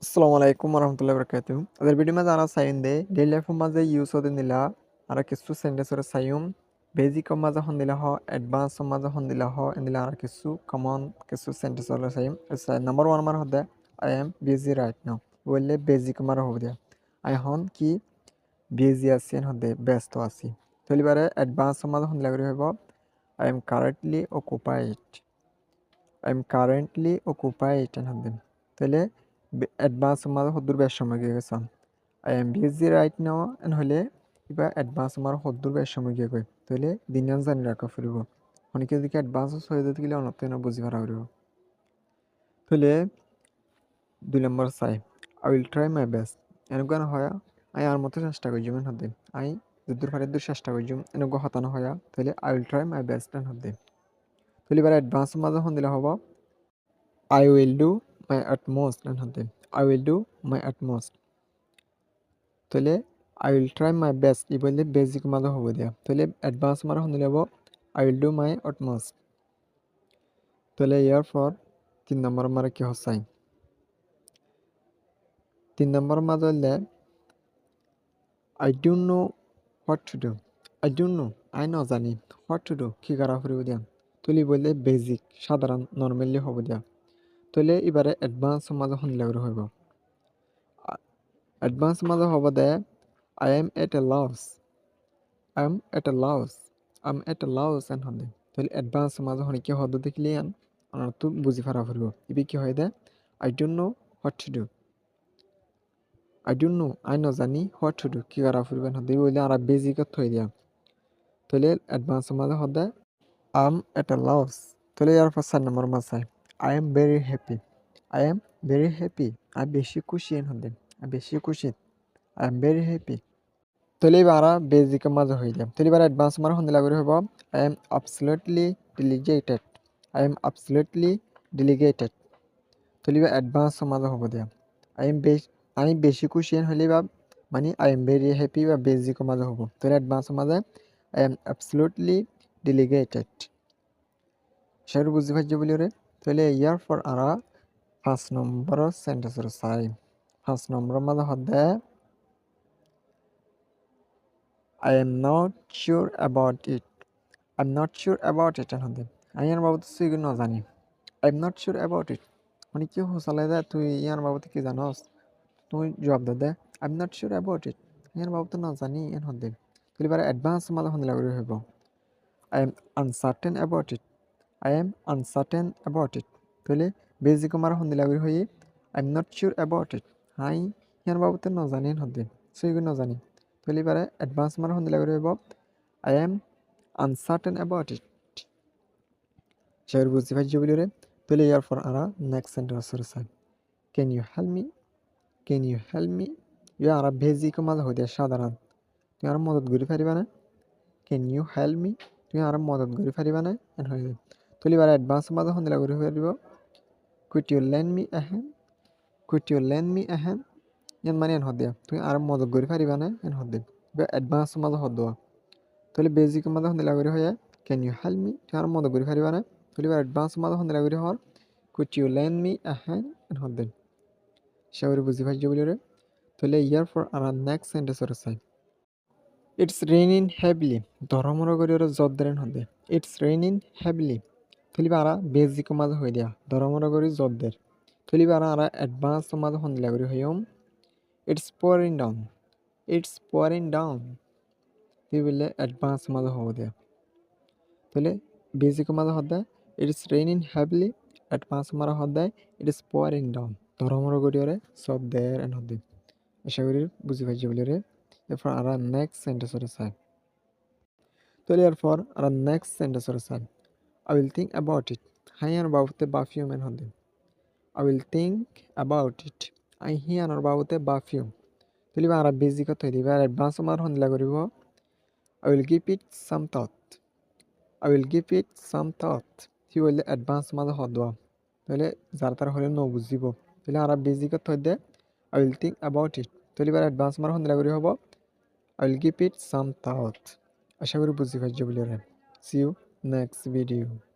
আসসালামু আলাইকুম warahmatullahi wabarakatuh. Other video में जाना sayende daily life maze use होते निला ara किस्सु sentence और sayum basic maze होंदिला हो advanced maze होंदिला हो इंदिला ara किस्सु common किस्सु sentence और sayum number 1 मार होता है I am busy right now बोले basic मार हो गया I हन की busy आसी होते ব্যস্ত आसी तो लिबारे advanced माze होंदिला करी होगा I am currently occupied होते তাহলে অ্যাডভান্স মাঝে হদ্দুর বেশ সময় গিয়ে গেছে I am busy right now N হলে কিবা অ্যাডভান্স আমার হদ্দুর বেশ সময় গিয়ে গই তাহলে দিনান জানি রাখা ফুরিব অনেকে দিকে অ্যাডভান্স হয়ে যেতে গেলে অনেক না বুঝি পারা ফুরিব তাহলে 2 নম্বর চাই I will try my best এনেকুৱা নহয় আই আর মতো চেষ্টা করি যেমন হতে আই যদ্দুর পারে দূর চেষ্টা করি যেমন এনেকুৱা হতানো হয় তাহলে I will try my best N হতে তাহলে এবার অ্যাডভান্স মাঝে হন দিলে হব I will do my utmost N হতে I will do my utmost তাহলে I will try my best ই বললে বেসিক মাঝে হবে দেয়া তাহলে অ্যাডভান্স মারা হলে যাব I will do my utmost তাহলে এরপর 3 নম্বর মারা কি হসাই 3 নম্বর মাঝে হলে I don't know what to do I don't know I না জানি what to do কি করা ফুরিব দিয়া তাহলে বললে বেসিক সাধারণ নরমালি হবে দেয়া তাহলে এবারে অ্যাডভান্স মাঝে হলে হইব অ্যাডভান্স মাঝে হবে দেয়া I am at a loss I'm at a loss I'm at a loss N হলে তাহলে অ্যাডভান্স মাঝে হনে কি হদ দেখলে আন আর তো বুঝি ফারা ফুরব ইবি কি হয় দে I don't know what to do I don't know I না জানি what to do কি করা ফুরবেন হদে বলে আর বেজিক থই দিয়া তাহলে অ্যাডভান্স মাঝে হদে I'm at a loss তাহলে এর 4 নম্বর মাসায় I am very happy I am very happy আমি বেশি খুশি এন হদে আমি বেশি খুশি I am very happy তাহলে এবার বেসিক মাঝে হয়ে যায় তাহলে এবার অ্যাডভান্স মার হন্দিলা করে হইব I am absolutely delighted I am absolutely delighted তাহলে এবার অ্যাডভান্স মাঝে হবো দিয়া আমি বেশি খুশি হলে বা মানে আই এম ভেরি হ্যাপি বা বেসিক মাঝে হবো তাহলে অ্যাডভান্স মাঝে আই এম absolutely delighted সেটা বুঝতে পারছি বলি রে তাহলে ইয়ার পর আরা 5 নম্বর সেন্টেন্সের চাই 5 নম্বর মাঝে হদে I am not sure about it I'm not sure about it এর হদে আমি আর বাবদ সুইগ না জানি I'm not sure about it মানে কি হোসালে দে তুই ইয়ার বাবদ কি জানোস তুই জবাব দে I'm not sure about it ইয়ার বাবদ না জানি এর হদে তাহলে এবার অ্যাডভান্স মালা হন লাগবে হইব I am uncertain about it I am uncertain about it তাহলে বেসিক মারা হন লাগবে হই I'm not sure about it হাই ইয়ার বাবদ না জানি এর হদে সুইগ না জানি তাহলে এবার অ্যাডভান্স মারা হন লাগবে হইব I am uncertain about it শেয়ার বুঝতে পারছি বলি রে তাহলে এরপর আমরা নেক্সট সেন্টেন্স আছে can you help me can you help me ইয়া আমরা বেসিক মাঝে হইতে সাধারণ তুই আর মদত করি পারিবা না ক্যান ইউ হেল্প মি তুই আর মদত করি পারিবা না এন হয়ে যায় তাহলে এবার অ্যাডভান্স মাঝে হন্দিলা করি পারিব could you lend me a hand could you lend me a hand এন মানে এন হদ্দিয়া তুই আর মদত করি পারিবা না এন হদ্দে অ্যাডভান্স মাঝে হদ্দ তাহলে বেসিক মাঝে হন্দিলা করি হয়ে ক্যান ইউ হেল্প মি তুই আর মদত করি পারিবা না তাহলে এবার অ্যাডভান্স মাঝে হন্দিলা করি হওয়ার could you lend me a hand এন হদ্দে সেবারে বুঝি পাইছি বলি রে তাহলে ইয়ার পর আমরা নেক্সট সেন্টেন্স আছে ইটস রেইনিং হেভিলি ধরমর করি ওরা জব দেন হদ্দে ইটস রেইনিং হেভিলি তাহলে আমরা বেসিক মাঝে হয়ে দিয়া ধরমর করি জব দের তাহলে আমরা অ্যাডভান্স মাঝে হন্দিলা করি হইম ইটস pouring down তুই বললে অ্যাডভান্স মাঝে হবো দিয়া তাহলে বেসিক মাঝে হদ্দে ইটস রেইনিং হেভিলি অ্যাডভান্স মারা হদ্দে ইটস pouring down ধরমর করি ওরে সব দের এন হদ্দে আশা করি বুঝি পাইছি বলি রে এরপর আমরা নেক্সট সেন্টেন্স চাই তাহলে এরপর আমরা নেক্সট সেন্টেন্স চাই I will think about it হাইয়ার বাবুতে বাফিউ মেন হদ্দে I will think about it আই হিয়ানোর বাবুতে বাফিউ তাহলে আমরা বেসিক হয়ে দিবা আর অ্যাডভান্স মার হন্দিলা করিব I will give it some thought I will give it some thought কি বললে অ্যাডভান্স মাঝে হদ্দোয়া তাহলে যার তার হলে ন বুঝিব তাহলে আমরা বেসিক হয়ে দে I will think about it তাহলে এবার অ্যাডভান্স মার হন্দিলা করি হব I will give it some thought আশা করি বুঝি পাইছি বলি রে see you next video